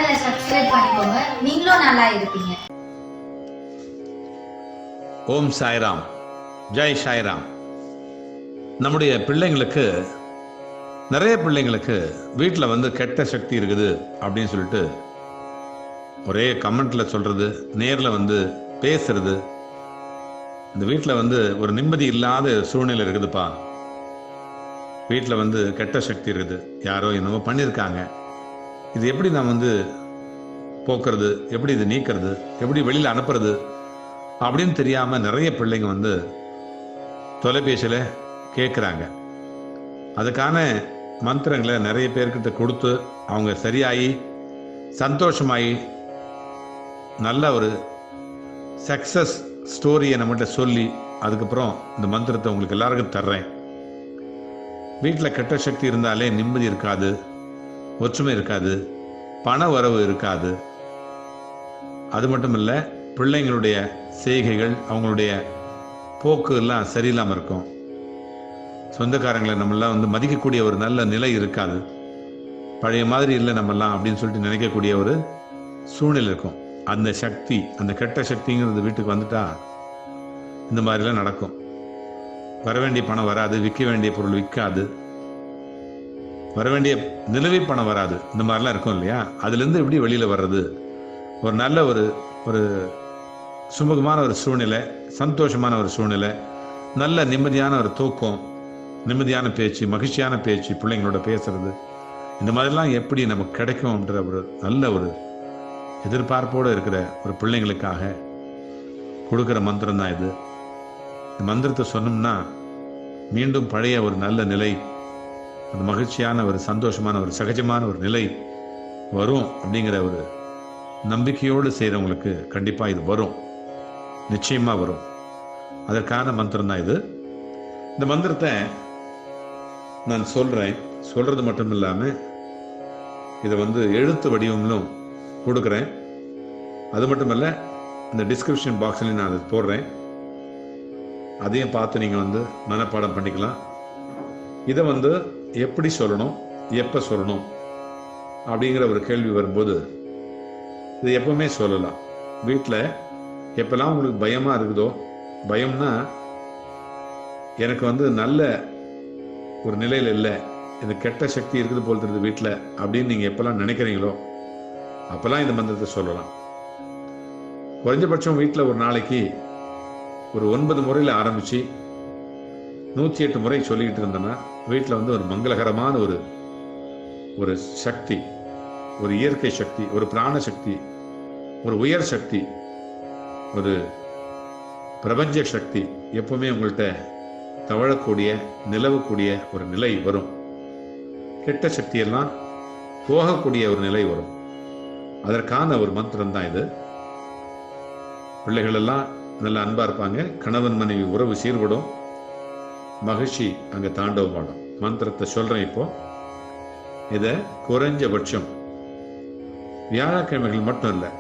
சேனலை சப்ஸ்கிரைப் பண்ணிக்கோங்க, நீங்களும் நல்லா இருப்பீங்க. ஓம் சாய்ராம், ஜெய் சாய்ராம். நம்முடைய பிள்ளைங்களுக்கு, நிறைய பிள்ளைங்களுக்கு வீட்டில் கெட்ட சக்தி இருக்குது அப்படின்னு சொல்லிட்டு ஒரே கமெண்ட்ல சொல்றது, நேரில் பேசுறது, இந்த வீட்டில் ஒரு நிம்மதி இல்லாத சூழ்நிலை இருக்குதுப்பா, வீட்டில் கெட்ட சக்தி இருக்குது, யாரோ என்னவோ பண்ணியிருக்காங்க, இது எப்படி நான் போக்குறது, எப்படி இது நீக்கிறது, எப்படி வெளியில் அனுப்புறது அப்படின்னு தெரியாமல் நிறைய பிள்ளைங்க தொலைபேசியில் கேட்குறாங்க. அதுக்கான மந்திரங்களை நிறைய பேர்கிட்ட கொடுத்து அவங்க சரியாகி சந்தோஷமாகி நல்ல ஒரு சக்ஸஸ் ஸ்டோரியை நம்மகிட்ட சொல்லி அதுக்கப்புறம் இந்த மந்திரத்தை உங்களுக்கு எல்லாருக்கும் தர்றேன். வீட்டில் கெட்ட சக்தி இருந்தாலே நிம்மதி இருக்காது, ஒற்றுமை இருக்காது, பண வரவு இருக்காது. அது மட்டும் இல்லை, பிள்ளைங்களுடைய செய்கைகள், அவங்களுடைய போக்கு எல்லாம் சரியில்லாமல் இருக்கும். சொந்தக்காரங்களை நம்மளாம் மதிக்கக்கூடிய ஒரு நல்ல நிலை இருக்காது. பழைய மாதிரி இல்லை நம்மெல்லாம் அப்படின்னு சொல்லிட்டு நினைக்கக்கூடிய ஒரு சூழ்நிலை இருக்கும். அந்த சக்தி, அந்த கெட்ட சக்திங்கிறது வீட்டுக்கு வந்துட்டா இந்த மாதிரிலாம் நடக்கும். வர வேண்டிய பணம் வராது, விற்க வேண்டிய பொருள் விற்காது, வர வேண்டிய நிலுவை பணம் வராது, இந்த மாதிரிலாம் இருக்கும் இல்லையா? அதுலேருந்து எப்படி வெளியில் வர்றது? ஒரு நல்ல ஒரு சுமூகமான ஒரு சூழ்நிலை, சந்தோஷமான ஒரு சூழ்நிலை, நல்ல நிம்மதியான ஒரு தூக்கம், நிம்மதியான பேச்சு, மகிழ்ச்சியான பேச்சு, பிள்ளைங்களோட பேசுறது, இந்த மாதிரிலாம் எப்படி நமக்கு கிடைக்கும்ன்ற ஒரு நல்ல ஒரு எதிர்பார்ப்போடு இருக்கிற ஒரு பிள்ளைங்களுக்காக கொடுக்குற மந்திரம் தான் இது. இந்த மந்திரத்தை சொன்னோம்னா மீண்டும் பழைய ஒரு நல்ல நிலை, ஒரு மகிழ்ச்சியான ஒரு சந்தோஷமான ஒரு சகஜமான ஒரு நிலை வரும் அப்படிங்கிற ஒரு நம்பிக்கையோடு செய்கிறவங்களுக்கு கண்டிப்பாக இது வரும், நிச்சயமாக வரும். அதற்கான மந்திரம் தான் இது. இந்த மந்திரத்தை நான் சொல்கிறது மட்டும் இல்லாமல் இதை எழுத்து வடிவங்களும் கொடுக்குறேன். அது மட்டும் இல்லை, இந்த டிஸ்கிரிப்ஷன் பாக்ஸ்லையும் நான் அதை போடுறேன், அதையும் பார்த்து நீங்கள் மனப்பாடம் பண்ணிக்கலாம். இதை எப்படி சொல்லணும், எப்போ சொல்லணும் அப்படிங்கிற ஒரு கேள்வி வரும்போது இது எப்பவுமே சொல்லலாம். வீட்டில் எப்பெல்லாம் உங்களுக்கு பயமாக இருக்குதோ, பயம்னா எனக்கு நல்ல ஒரு நிலையில் இல்லை, இது கெட்ட சக்தி இருக்குது போல் தெரியுது வீட்டில் அப்படின்னு நீங்கள் எப்பெல்லாம் நினைக்கிறீங்களோ அப்போல்லாம் இந்த மந்திரத்தை சொல்லலாம். குறைஞ்சபட்சம் வீட்டில் ஒரு நாளைக்கு ஒரு 9 முறையில் ஆரம்பித்து 108 முறை சொல்லிக்கிட்டு இருந்தோன்னா வீட்டில் ஒரு மங்களகரமான ஒரு சக்தி, ஒரு இயற்கை சக்தி, ஒரு பிராண சக்தி, ஒரு உயர் சக்தி, ஒரு பிரபஞ்ச சக்தி எப்பவுமே உங்கள்கிட்ட தவழக்கூடிய, நிலவக்கூடிய ஒரு நிலை வரும். கெட்ட சக்தியெல்லாம் போகக்கூடிய ஒரு நிலை வரும். அதற்கான ஒரு மந்திரம் தான் இது. பிள்ளைகள் எல்லாம் நல்ல அன்பா இருப்பாங்க, கணவன் மனைவி உறவு சீர்படும், மகிழ்ச்சி அங்கே தாண்டவமாடும். மந்திரத்தை சொல்றேன் இப்போ. இதை குறைஞ்சபட்சம் வியாழக்கிழமைகள் மட்டும் இல்லை,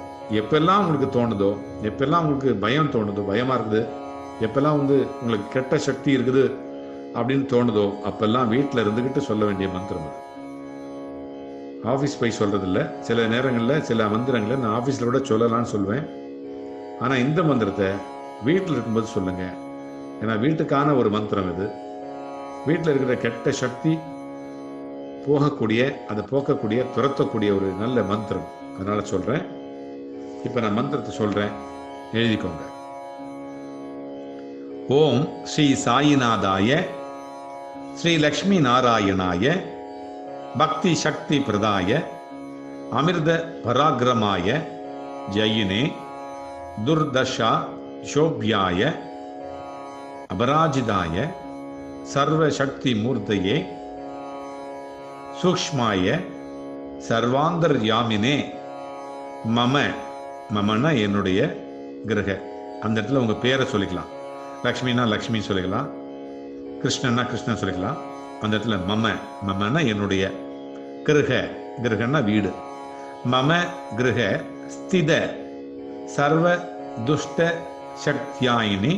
எப்பெல்லாம் உங்களுக்கு தோணுதோ, எப்பெல்லாம் உங்களுக்கு பயம் தோணுதோ, பயமா இருக்குது, எப்பெல்லாம் உங்களுக்கு கெட்ட சக்தி இருக்குது அப்படின்னு தோணுதோ அப்பெல்லாம் வீட்டில் இருந்துகிட்டு சொல்ல வேண்டிய மந்திரம் அது. ஆஃபீஸ் போய் சொல்றதில்ல. சில நேரங்களில் சில மந்திரங்களை நான் ஆஃபீஸில் கூட சொல்லலாம்னு சொல்வேன். ஆனால் இந்த மந்திரத்தை வீட்டில் இருக்கும்போது சொல்லுங்க. ஏன்னா வீட்டுக்கான ஒரு மந்திரம் இது. வீட்டில் இருக்கிற கெட்ட சக்தி போகக்கூடிய, அதை போக்கக்கூடிய, துரத்தக்கூடிய ஒரு நல்ல மந்திரம். அதனால சொல்றேன். இப்ப நான் மந்திரத்தை சொல்றேன், எழுதிக்கோங்க. ஓம் ஸ்ரீ சாயிநாதாய ஸ்ரீ லக்ஷ்மி நாராயணாய பக்தி சக்தி பிரதாய அமிர்த பராக்கிரமாய ஜயினே துர்தஷா சோப்யாய அபராஜிதாய சர்வ சக்தி மூர்த்தையே சூக்ஷ்மாய சர்வாந்தர்யாமினே மம, மமனா என்னுடைய கிரக, அந்த இடத்துல உங்க பேரை சொல்லிக்கலாம். லக்ஷ்மினா லக்ஷ்மி சொல்லிக்கலாம், கிருஷ்ணன்னா கிருஷ்ணன் சொல்லிக்கலாம். அந்த இடத்துல மம, மமனா என்னுடைய, கிரக, கிரகன்னா வீடு, மம கிரக ஸ்தித சர்வ துஷ்ட சக்தியாயினி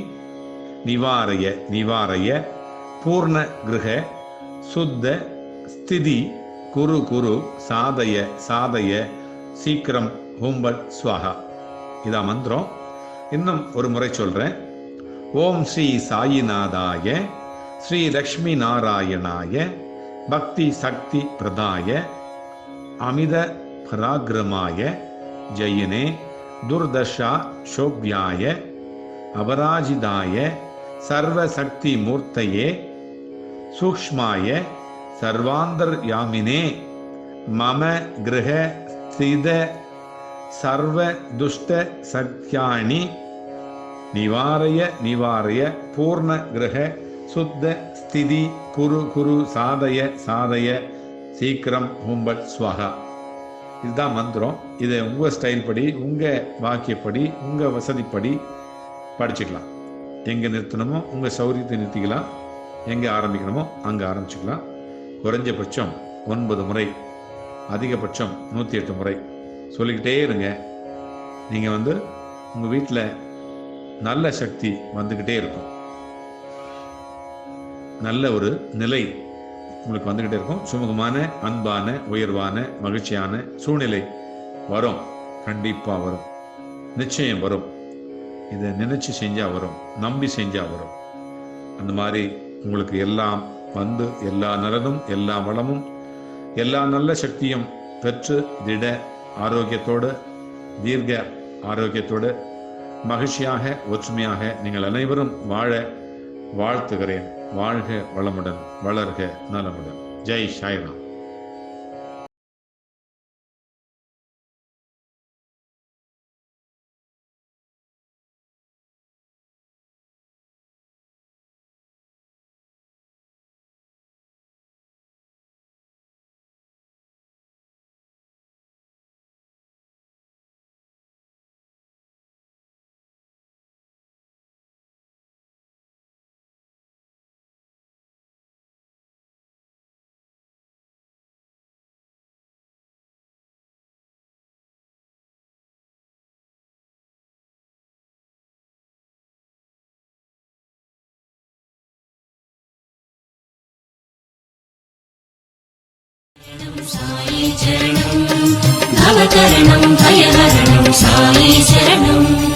நிவாரய, நிவாரய பூர்ண கிரக சுத்த ஸ்திதி குரு குரு சாதய, சாதய சீக்கிரம் ஹூம்பட் ஸ்வாஹா. இதான் மந்திரம். இன்னும் ஒரு முறை சொல்றேன். ஓம் ஸ்ரீ சாயிநாதாய ஸ்ரீ லக்ஷ்மி நாராயணாய பக்தி சக்தி பிரதாய அமித பராக்கிரமாய ஜெயினே துர்தஷா சோப்யாய அபராஜிதாய சர்வசக்தி மூர்த்தையே சூக்ஷ்மாய சர்வாந்தர்யாமினே மம கிரக ஸ்தித சர்வ துஷ்ட சக்யாணி நிவாரய நிவாரய பூர்ண கிரக சுத்த ஸ்திதி குரு குரு சாதய சாதய சீக்கிரம் ஹூம்பட் ஸ்வாஹா. இதுதான் மந்திரம். இதை உங்க ஸ்டைல் படி, உங்க வாக்கியப்படி, உங்க வசதிப்படி படிச்சுக்கலாம். எங்க நிறுத்தணுமோ உங்க சௌரியத்தை நிறுத்திக்கலாம், எங்க ஆரம்பிக்கணுமோ அங்க ஆரம்பிச்சுக்கலாம். குறைஞ்சபட்சம் 9 முறை, அதிகபட்சம் 108 முறை சொல்லிக்கிட்டே இருங்க. நீங்க உங்க வீட்டில் நல்ல சக்தி வந்துக்கிட்டே இருக்கும். நல்ல ஒரு நிலை உங்களுக்கு வந்துக்கிட்டே இருக்கும். சுமூகமான, அன்பான, உயர்வான, மகிழ்ச்சியான சூழ்நிலை வரும். கண்டிப்பா வரும், நிச்சயம் வரும். இதை நினைச்சு செஞ்சா வரும், நம்பி செஞ்சா வரும். அந்த மாதிரி உங்களுக்கு எல்லாம் எல்லா நலனும், எல்லா வளமும், எல்லா நல்ல சக்தியும் பெற்று திட ஆரோக்கியத்தோடு, தீர்க்க ஆரோக்கியத்தோடு, மகிழ்ச்சியாக, ஒற்றுமையாக நீங்கள் அனைவரும் வாழ வாழ்த்துகிறேன். வாழ்க வளமுடன், வளர்க நலமுடன். ஜெய் சாய்ராம். साई चरणं भवतरणं भयहरणं साई शरणं